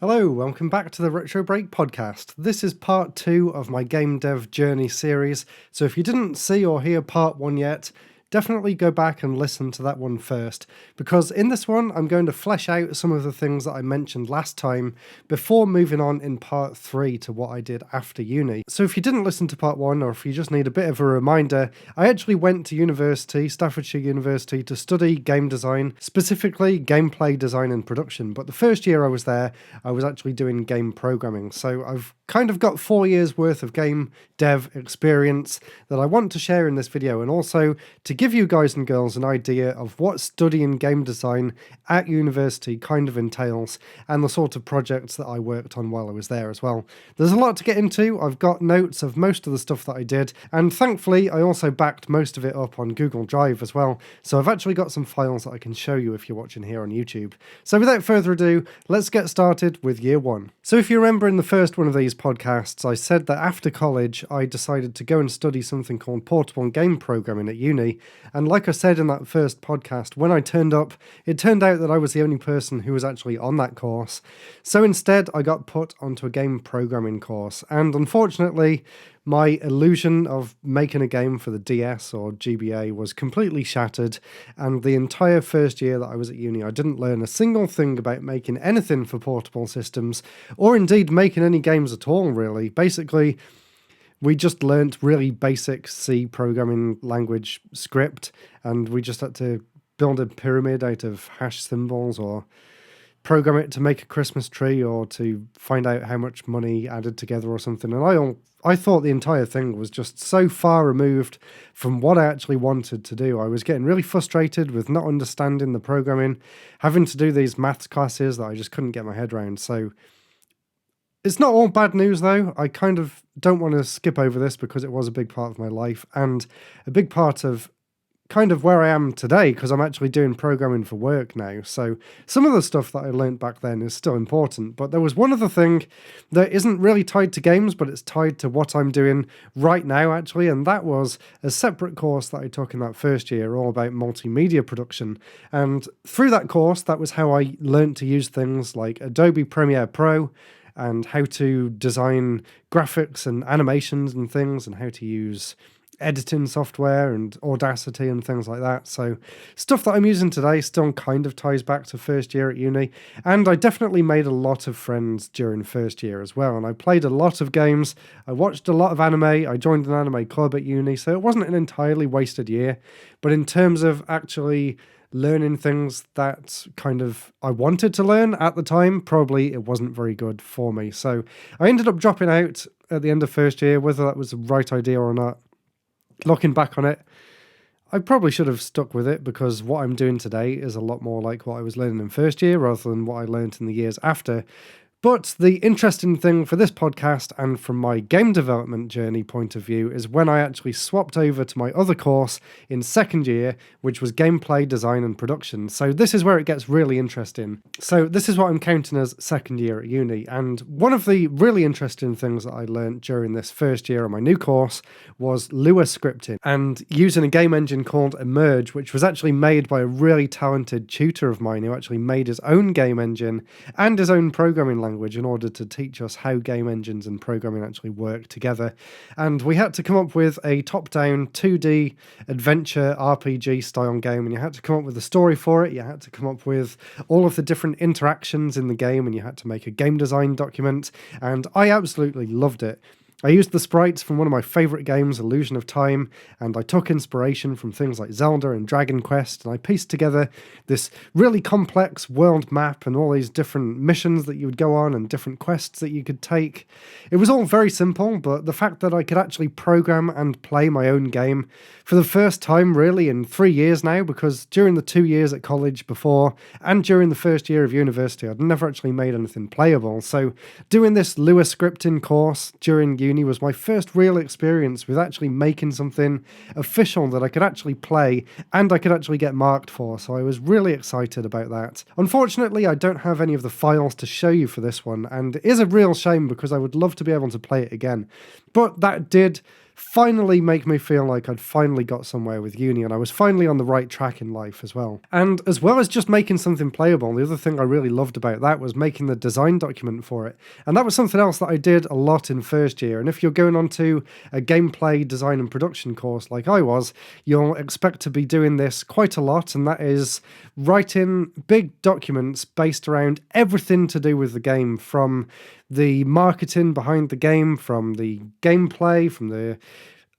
Hello, welcome back to the RetroBreak Podcast. This is part 2 of my game dev journey series, so if you didn't see or hear part 1 yet, definitely go back and listen to that one first, because in this one I'm going to flesh out some of the things that I mentioned last time before moving on in part 3 to what I did after uni. So if you didn't listen to part 1, or if you just need a bit of a reminder, I actually went to university, Staffordshire University, to study game design, specifically gameplay design and production, but the first year I was there, I was actually doing game programming, so I've kind of got 4 years worth of game dev experience that I want to share in this video, and also to give you guys and girls an idea of what studying game design at university kind of entails and the sort of projects that I worked on while I was there as well. There's a lot to get into. I've got notes of most of the stuff that I did, and thankfully I also backed most of it up on Google Drive as well, so I've actually got some files that I can show you if you're watching here on YouTube. So without further ado, let's get started with year 1. So if you remember in the first one of these podcasts, I said that after college I decided to go and study something called portable game programming at uni, and like I said in that first podcast, when I turned up, it turned out that I was the only person who was actually on that course. So instead I got put onto a game programming course, and unfortunately my illusion of making a game for the DS or GBA was completely shattered, and the entire first year that I was at uni I didn't learn a single thing about making anything for portable systems, or indeed making any games at all really. Basically, we just learnt really basic C programming language script, and we just had to build a pyramid out of hash symbols, or program it to make a Christmas tree, or to find out how much money added together or something. And I thought the entire thing was just so far removed from what I actually wanted to do. I was getting really frustrated with not understanding the programming, having to do these maths classes that I just couldn't get my head around. So it's not all bad news though. I kind of don't want to skip over this because it was a big part of my life and a big part of kind of where I am today, because I'm actually doing programming for work now. So some of the stuff that I learned back then is still important, but there was one other thing that isn't really tied to games, but it's tied to what I'm doing right now actually, and that was a separate course that I took in that first year all about multimedia production. And through that course, that was how I learned to use things like Adobe Premiere Pro, and how to design graphics and animations and things, and how to use editing software and Audacity and things like that. So stuff that I'm using today still kind of ties back to first year at uni, and I definitely made a lot of friends during first year as well, and I played a lot of games, I watched a lot of anime, I joined an anime club at uni, so it wasn't an entirely wasted year. But in terms of actually learning things that kind of I wanted to learn at the time, probably it wasn't very good for me. So I ended up dropping out at the end of first year. Whether that was the right idea or not, looking back on it, I probably should have stuck with it, because what I'm doing today is a lot more like what I was learning in first year rather than what I learned in the years after. But the interesting thing for this podcast and from my game development journey point of view is when I actually swapped over to my other course in second year, which was gameplay design and production. So this is where it gets really interesting. So this is what I'm counting as second year at uni. And one of the really interesting things that I learned during this first year of my new course was Lua scripting, and using a game engine called Emerge, which was actually made by a really talented tutor of mine who actually made his own game engine and his own programming language in order to teach us how game engines and programming actually work together. And we had to come up with a top-down 2D adventure RPG style game, and you had to come up with a story for it, you had to come up with all of the different interactions in the game, and you had to make a game design document, and I absolutely loved it. I used the sprites from one of my favourite games, Illusion of Time, and I took inspiration from things like Zelda and Dragon Quest, and I pieced together this really complex world map and all these different missions that you would go on and different quests that you could take. It was all very simple, but the fact that I could actually program and play my own game for the first time really in 3 years now, because during the 2 years at college before and during the first year of university I'd never actually made anything playable. So doing this Lua scripting course during uni was my first real experience with actually making something official that I could actually play and I could actually get marked for, so I was really excited about that. Unfortunately, I don't have any of the files to show you for this one, and it is a real shame because I would love to be able to play it again. But that did finally make me feel like I'd finally got somewhere with uni and I was finally on the right track in life as well. And as well as just making something playable, the other thing I really loved about that was making the design document for it. And that was something else that I did a lot in first year. And if you're going on to a gameplay design and production course like I was, you'll expect to be doing this quite a lot, and that is writing big documents based around everything to do with the game, from the marketing behind the game, from the gameplay, from the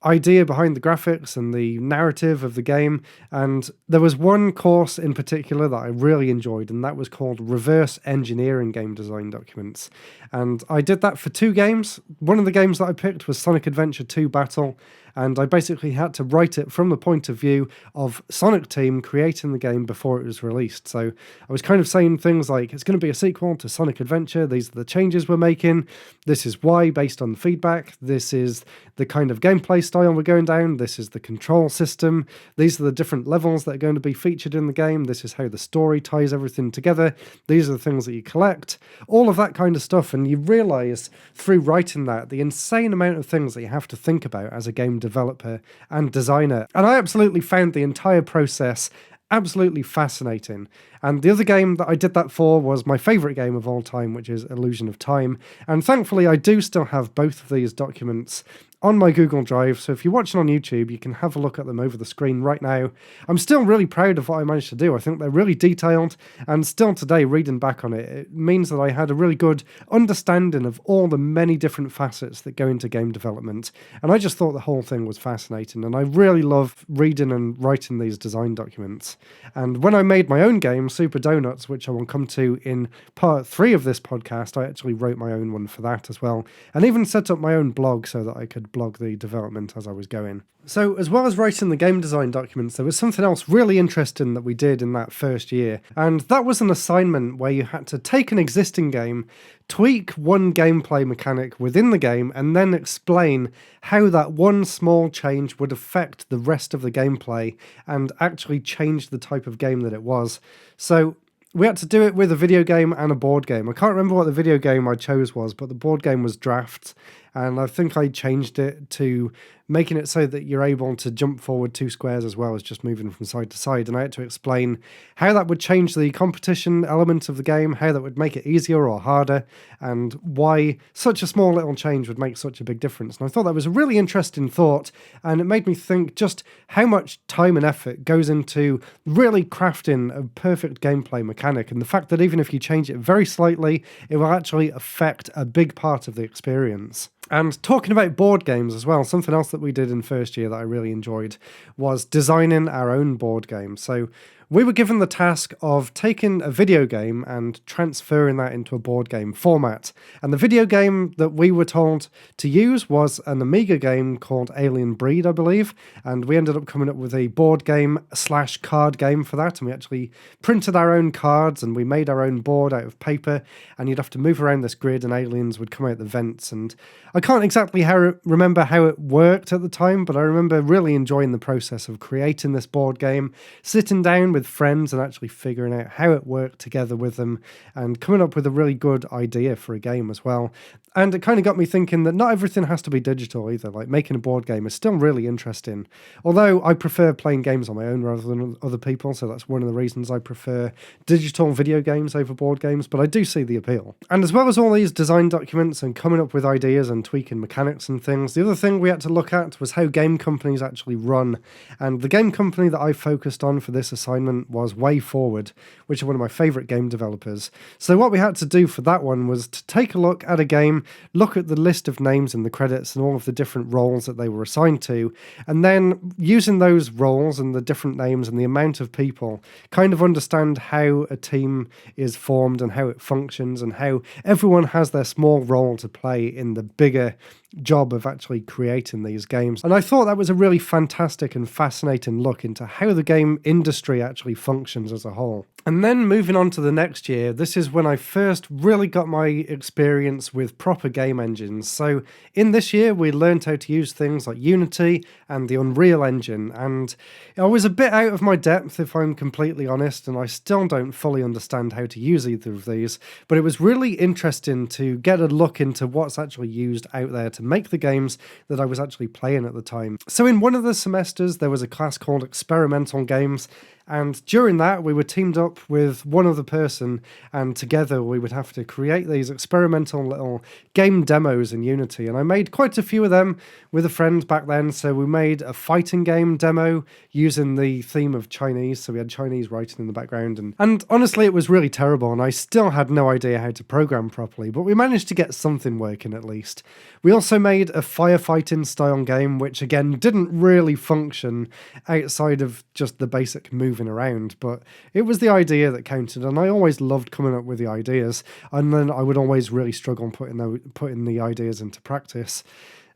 idea behind the graphics and the narrative of the game. And there was one course in particular that I really enjoyed, and that was called Reverse Engineering Game Design Documents. And I did that for 2 games. One of the games that I picked was Sonic Adventure 2 Battle, and I basically had to write it from the point of view of Sonic Team creating the game before it was released. So I was kind of saying things like, it's going to be a sequel to Sonic Adventure, these are the changes we're making, this is why based on the feedback, this is the kind of gameplay style we're going down, this is the control system, these are the different levels that are going to be featured in the game, this is how the story ties everything together, these are the things that you collect, all of that kind of stuff. And you realise through writing that the insane amount of things that you have to think about as a game developer and designer. And I absolutely found the entire process absolutely fascinating. And the other game that I did that for was my favourite game of all time, which is Illusion of Time. And thankfully, I do still have both of these documents on my Google Drive, so if you're watching on YouTube, you can have a look at them over the screen right now. I'm still really proud of what I managed to do. I think they're really detailed, and still today, reading back on it, it means that I had a really good understanding of all the many different facets that go into game development, and I just thought the whole thing was fascinating, and I really love reading and writing these design documents. And when I made my own game, Super Donuts, which I will come to in part 3 of this podcast, I actually wrote my own one for that as well, and even set up my own blog so that I could blog the development as I was going. So as well as writing the game design documents, there was something else really interesting that we did in that first year, and that was an assignment where you had to take an existing game, tweak one gameplay mechanic within the game, and then explain how that one small change would affect the rest of the gameplay and actually change the type of game that it was. So we had to do it with a video game and a board game. I can't remember what the video game I chose was, but the board game was Drafts, and I think I changed it to making it so that you're able to jump forward 2 squares as well as just moving from side to side. And I had to explain how that would change the competition element of the game, how that would make it easier or harder, and why such a small little change would make such a big difference. And I thought that was a really interesting thought, and it made me think just how much time and effort goes into really crafting a perfect gameplay mechanic, and the fact that even if you change it very slightly, it will actually affect a big part of the experience. And talking about board games as well, something else that we did in first year that I really enjoyed was designing our own board game. So we were given the task of taking a video game and transferring that into a board game format. And the video game that we were told to use was an Amiga game called Alien Breed, I believe. And we ended up coming up with a board game / card game for that. And we actually printed our own cards and we made our own board out of paper. And you'd have to move around this grid and aliens would come out the vents. And I can't exactly remember how it worked at the time, but I remember really enjoying the process of creating this board game, sitting down with friends and actually figuring out how it worked together with them and coming up with a really good idea for a game as well. And it kind of got me thinking that not everything has to be digital either. Like, making a board game is still really interesting. Although I prefer playing games on my own rather than other people, so that's one of the reasons I prefer digital video games over board games, but I do see the appeal. And as well as all these design documents and coming up with ideas and tweaking mechanics and things, the other thing we had to look at was how game companies actually run. And the game company that I focused on for this assignment was Way Forward, which are one of my favourite game developers. So what we had to do for that one was to take a look at a game, look at the list of names in the credits and all of the different roles that they were assigned to, and then using those roles and the different names and the amount of people, kind of understand how a team is formed and how it functions and how everyone has their small role to play in the bigger job of actually creating these games. And I thought that was a really fantastic and fascinating look into how the game industry actually functions as a whole. And then moving on to the next year, this is when I first really got my experience with proper game engines. So in this year, we learned how to use things like Unity and the Unreal Engine. And I was a bit out of my depth, if I'm completely honest, and I still don't fully understand how to use either of these. But it was really interesting to get a look into what's actually used out there to make the games that I was actually playing at the time. So in one of the semesters, there was a class called Experimental Games. And during that, we were teamed up with one other person, and together we would have to create these experimental little game demos in Unity. And I made quite a few of them with a friend back then. So we made a fighting game demo using the theme of Chinese. So we had Chinese writing in the background. And honestly, it was really terrible. And I still had no idea how to program properly, but we managed to get something working at least. We also made a firefighting style game, which again didn't really function outside of just the basic moving around, but it was the idea that counted, and I always loved coming up with the ideas, and then I would always really struggle putting the ideas into practice.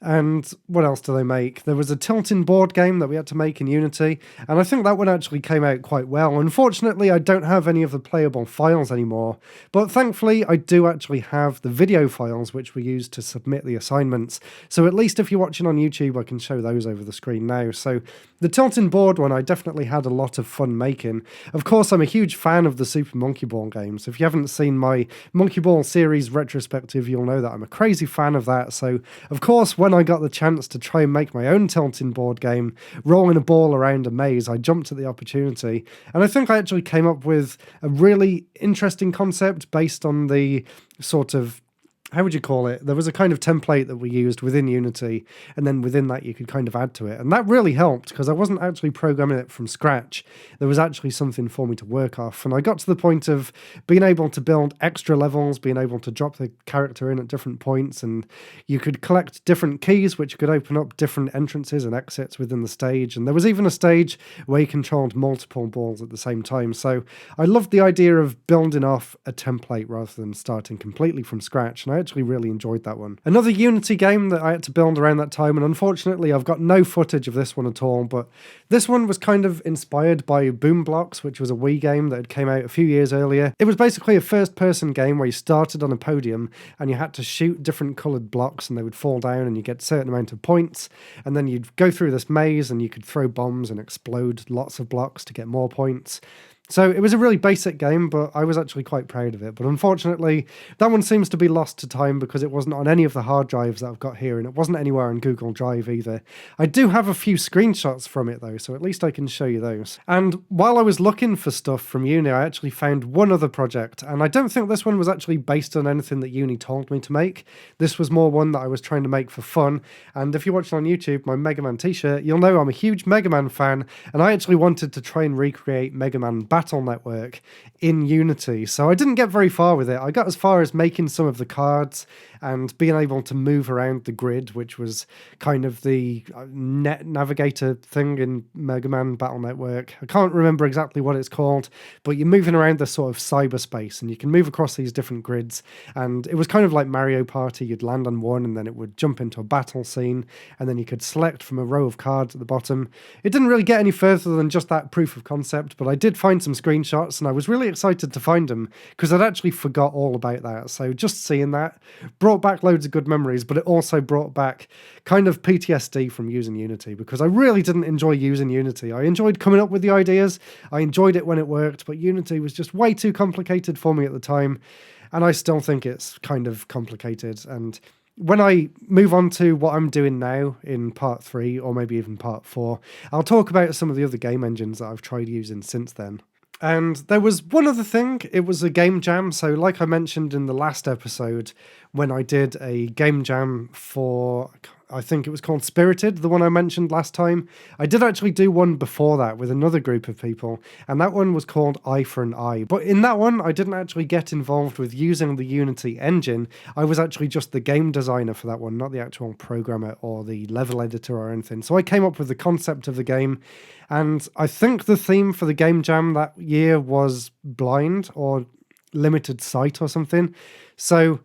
And what else do they make? There was a tilting board game that we had to make in Unity, and I think that one actually came out quite well. Unfortunately, I don't have any of the playable files anymore, but thankfully I do actually have the video files which we used to submit the assignments. So at least if you're watching on YouTube, I can show those over the screen now. So the tilting board one I definitely had a lot of fun making. Of course, I'm a huge fan of the Super Monkey Ball games. If you haven't seen my Monkey Ball series retrospective, you'll know that I'm a crazy fan of that. So of course, when I got the chance to try and make my own tilting board game, rolling a ball around a maze, I jumped at the opportunity. And I think I actually came up with a really interesting concept based on the sort of, how would you call it? There was a kind of template that we used within Unity, and then within that you could kind of add to it. And that really helped because I wasn't actually programming it from scratch. There was actually something for me to work off. And I got to the point of being able to build extra levels, being able to drop the character in at different points, and you could collect different keys which could open up different entrances and exits within the stage. And there was even a stage where you controlled multiple balls at the same time. So I loved the idea of building off a template rather than starting completely from scratch. And I actually really enjoyed that one. Another Unity game that I had to build around that time, and unfortunately I've got no footage of this one at all, but this one was kind of inspired by Boom Blocks, which was a Wii game that had came out a few years earlier. It was basically a first-person game where you started on a podium and you had to shoot different coloured blocks and they would fall down and you get a certain amount of points, and then you'd go through this maze and you could throw bombs and explode lots of blocks to get more points. So it was a really basic game, but I was actually quite proud of it. But unfortunately, that one seems to be lost to time because it wasn't on any of the hard drives that I've got here, and it wasn't anywhere on Google Drive either. I do have a few screenshots from it though, so at least I can show you those. And while I was looking for stuff from uni, I actually found one other project, and I don't think this one was actually based on anything that uni told me to make. This was more one that I was trying to make for fun, and if you're watching on YouTube, my Mega Man t-shirt, you'll know I'm a huge Mega Man fan, and I actually wanted to try and recreate Mega Man Battle Network in Unity. So I didn't get very far with it. I got as far as making some of the cards and being able to move around the grid, which was kind of the net navigator thing in Mega Man Battle Network. I can't remember exactly what it's called, but you're moving around this sort of cyberspace and you can move across these different grids. And it was kind of like Mario Party. You'd land on one and then it would jump into a battle scene, and then you could select from a row of cards at the bottom. It didn't really get any further than just that proof of concept, but I did find some screenshots and I was really excited to find them because I'd actually forgot all about that. So just seeing that brought back loads of good memories, but it also brought back kind of PTSD from using Unity because I really didn't enjoy using Unity. I enjoyed coming up with the ideas, I enjoyed it when it worked, but Unity was just way too complicated for me at the time, and I still think it's kind of complicated. And when I move on to what I'm doing now in part 3, or maybe even part 4, I'll talk about some of the other game engines that I've tried using since then. And there was one other thing, it was a game jam. So like I mentioned in the last episode, when I did a game jam for, I think it was called Spirited, the one I mentioned last time, I did actually do one before that with another group of people, and that one was called Eye for an Eye. But in that one, I didn't actually get involved with using the Unity engine. I was actually just the game designer for that one, not the actual programmer or the level editor or anything. So I came up with the concept of the game, and I think the theme for the game jam that year was blind or limited sight or something. So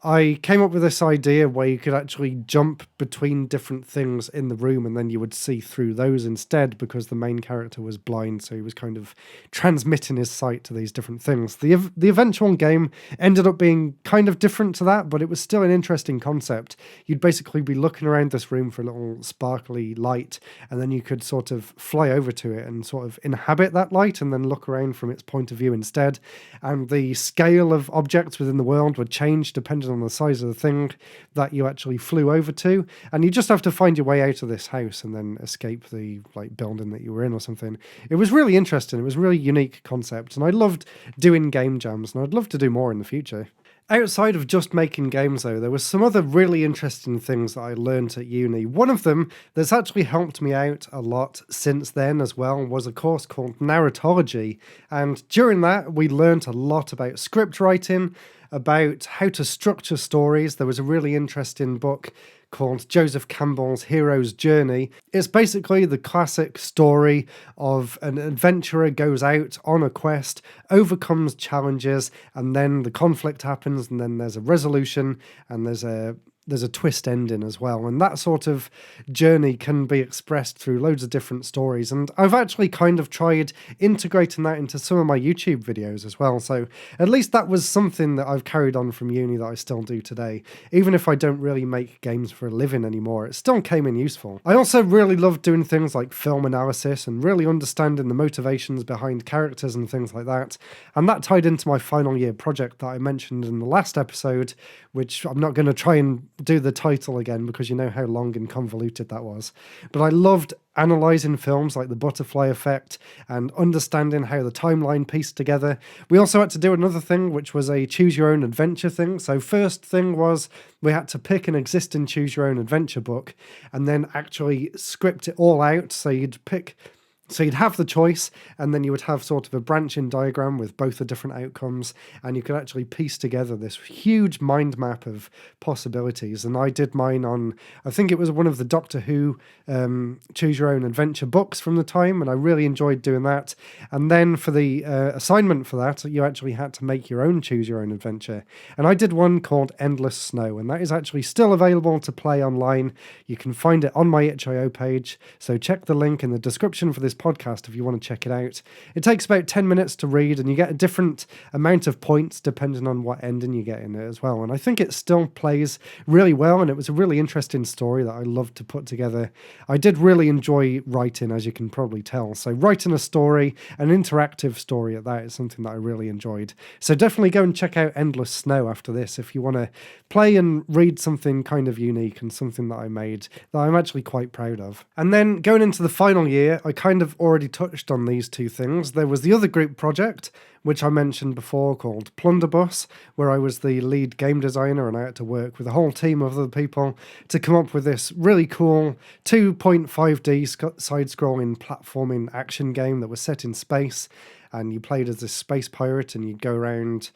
I came up with this idea where you could actually jump between different things in the room and then you would see through those instead, because the main character was blind, so he was kind of transmitting his sight to these different things. The eventual game ended up being kind of different to that, but it was still an interesting concept. You'd basically be looking around this room for a little sparkly light, and then you could sort of fly over to it and sort of inhabit that light and then look around from its point of view instead. And the scale of objects within the world would change depending on the size of the thing that you actually flew over to, and you just have to find your way out of this house and then escape the building that you were in or something. It was really interesting. It was a really unique concept, and I loved doing game jams, and I'd love to do more in the future. Outside of just making games, though, there was some other really interesting things that I learned at uni. One of them that's actually helped me out a lot since then as well was a course called narratology, and during that we learned a lot about script writing, about how to structure stories. There was a really interesting book called Joseph Campbell's Hero's Journey. It's basically the classic story of an adventurer goes out on a quest, overcomes challenges, and then the conflict happens, and then there's a resolution, and there's a twist ending as well. And that sort of journey can be expressed through loads of different stories. And I've actually kind of tried integrating that into some of my YouTube videos as well. So at least that was something that I've carried on from uni that I still do today. Even if I don't really make games for a living anymore, it still came in useful. I also really loved doing things like film analysis and really understanding the motivations behind characters and things like that. And that tied into my final year project that I mentioned in the last episode, which I'm not going to try and do the title again because you know how long and convoluted that was. But I loved analysing films like The Butterfly Effect and understanding how the timeline pieced together. We also had to do another thing, which was a choose your own adventure thing. So first thing was we had to pick an existing choose your own adventure book and then actually script it all out. So you'd have the choice, and then you would have sort of a branching diagram with both the different outcomes, and you could actually piece together this huge mind map of possibilities. And I did mine on, I think it was one of the Doctor Who Choose Your Own Adventure books from the time, and I really enjoyed doing that. And then for the assignment for that, you actually had to make your own Choose Your Own Adventure. And I did one called Endless Snow, and that is actually still available to play online. You can find it on my itch.io page, so check the link in the description for this podcast if you want to check it out. It takes about 10 minutes to read, and you get a different amount of points depending on what ending you get in it as well. And I think it still plays really well, and it was a really interesting story that I loved to put together. I did really enjoy writing, as you can probably tell. So writing a story, an interactive story at that, is something that I really enjoyed. So definitely go and check out Endless Snow after this if you want to play and read something kind of unique and something that I made that I'm actually quite proud of. And then going into the final year, I kind of already touched on these two things. There was the other group project, which I mentioned before, called Plunderbus, where I was the lead game designer and I had to work with a whole team of other people to come up with this really cool 2.5D side-scrolling platforming action game that was set in space. And you played as this space pirate and you'd go around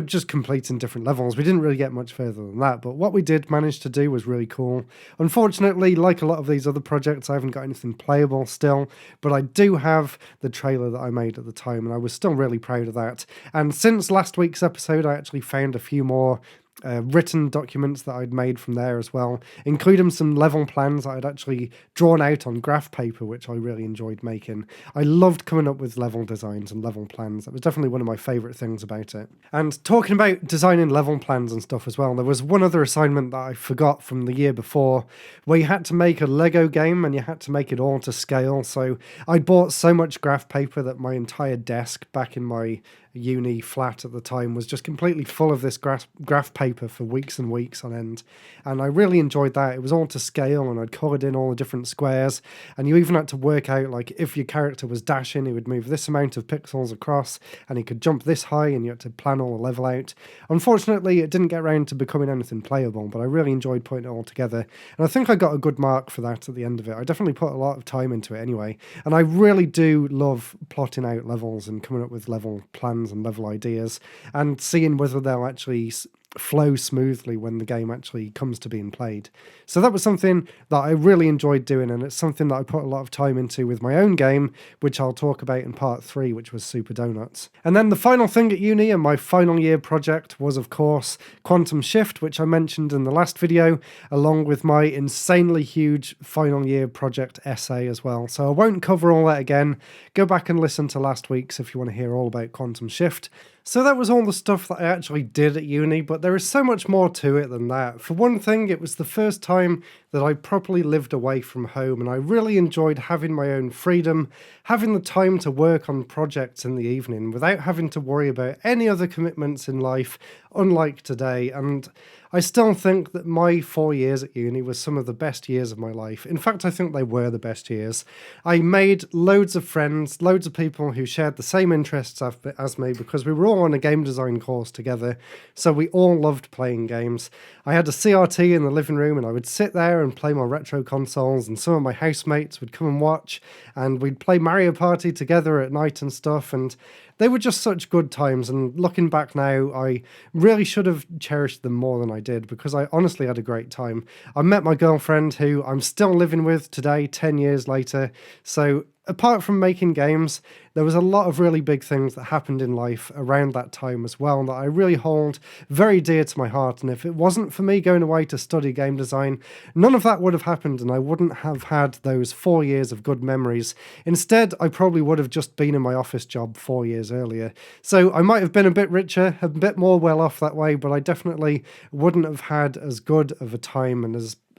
just completing different levels. We didn't really get much further than that, but what we did manage to do was really cool. Unfortunately, like a lot of these other projects, I haven't got anything playable still, but I do have the trailer that I made at the time, and I was still really proud of that. And since last week's episode, I actually found a few more written documents that I'd made from there as well, including some level plans that I'd actually drawn out on graph paper, which I really enjoyed making. I loved coming up with level designs and level plans. That was definitely one of my favourite things about it. And talking about designing level plans and stuff as well, there was one other assignment that I forgot from the year before, where you had to make a Lego game and you had to make it all to scale. So I bought so much graph paper that my entire desk back in my uni flat at the time was just completely full of this graph paper for weeks and weeks on end, and I really enjoyed that. It was all to scale, and I'd coloured in all the different squares, and you even had to work out, like, if your character was dashing, he would move this amount of pixels across, and he could jump this high, and you had to plan all the level out. Unfortunately, it didn't get around to becoming anything playable, but I really enjoyed putting it all together, and I think I got a good mark for that at the end of it. I definitely put a lot of time into it anyway, and I really do love plotting out levels and coming up with level plans and level ideas and seeing whether they'll actually flow smoothly when the game actually comes to being played. So that was something that I really enjoyed doing, and it's something that I put a lot of time into with my own game, which I'll talk about in part 3, which was Super Donuts. And then the final thing at uni and my final year project was, of course, Quantum Shift, which I mentioned in the last video, along with my insanely huge final year project essay as well. So I won't cover all that again. Go back and listen to last week's if you want to hear all about Quantum Shift. So that was all the stuff that I actually did at uni, but there is so much more to it than that. For one thing, it was the first time that I properly lived away from home, and I really enjoyed having my own freedom, having the time to work on projects in the evening without having to worry about any other commitments in life, unlike today. And I still think that my 4 years at uni was some of the best years of my life. In fact, I think they were the best years. I made loads of friends, loads of people who shared the same interests as me, because we were all on a game design course together, so we all loved playing games. I had a CRT in the living room, and I would sit there and play my retro consoles, and some of my housemates would come and watch, and we'd play Mario Party together at night and stuff, and they were just such good times. And looking back now, I really should have cherished them more than I did, because I honestly had a great time. I met my girlfriend, who I'm still living with today, 10 years later. So apart from making games, there was a lot of really big things that happened in life around that time as well that I really hold very dear to my heart. And if it wasn't for me going away to study game design, none of that would have happened, and I wouldn't have had those 4 years of good memories. Instead, I probably would have just been in my office job 4 years earlier. So I might have been a bit richer, a bit more well off that way, but I definitely wouldn't have had as good of a time,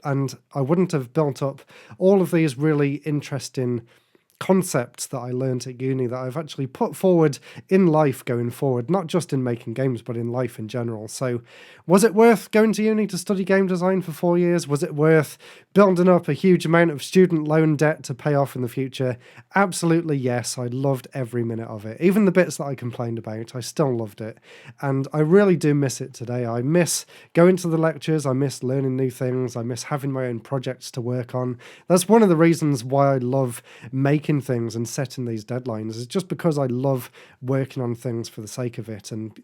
and I wouldn't have built up all of these really interesting concepts that I learned at uni that I've actually put forward in life going forward, not just in making games, but in life in general. So was it worth going to uni to study game design for 4 years? Was it worth building up a huge amount of student loan debt to pay off in the future? Absolutely yes. I loved every minute of it. Even the bits that I complained about, I still loved it. And I really do miss it today. I miss going to the lectures. I miss learning new things. I miss having my own projects to work on. That's one of the reasons why I love making things and setting these deadlines, is just because I love working on things for the sake of it, and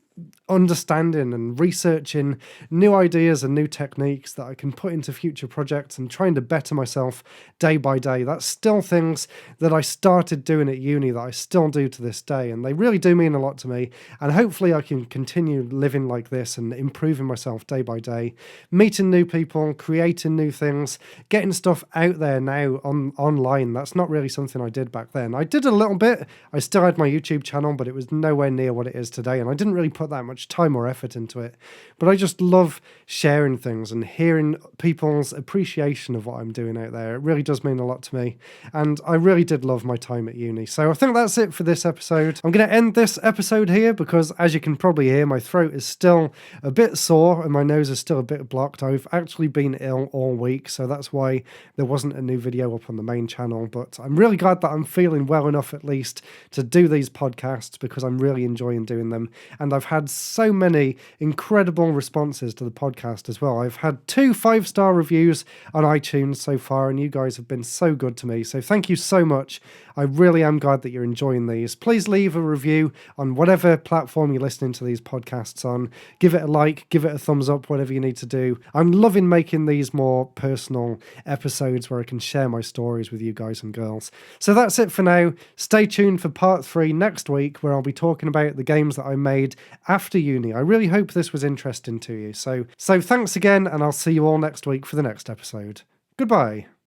understanding and researching new ideas and new techniques that I can put into future projects and trying to better myself day by day. That's still things that I started doing at uni that I still do to this day, and they really do mean a lot to me. And hopefully I can continue living like this and improving myself day by day, meeting new people, creating new things, getting stuff out there now online. That's not really something I did back then. I did a little bit. I still had my YouTube channel, but it was nowhere near what it is today, and I didn't really put that much time or effort into it. But I just love sharing things and hearing people's appreciation of what I'm doing out there. It really does mean a lot to me, and I really did love my time at uni. So I think that's it for this episode. I'm going to end this episode here because, as you can probably hear, my throat is still a bit sore and my nose is still a bit blocked. I've actually been ill all week, so that's why there wasn't a new video up on the main channel. But I'm really glad that I'm feeling well enough at least to do these podcasts, because I'm really enjoying doing them. And I've had so many incredible responses to the podcast as well. I've had 2 5-star reviews on iTunes so far, and you guys have been so good to me. So thank you so much. I really am glad that you're enjoying these. Please leave a review on whatever platform you're listening to these podcasts on. Give it a like, give it a thumbs up, whatever you need to do. I'm loving making these more personal episodes where I can share my stories with you guys and girls. So that's it for now. Stay tuned for part 3 next week, where I'll be talking about the games that I made after uni. I really hope this was interesting to you. So thanks again, and I'll see you all next week for the next episode. Goodbye.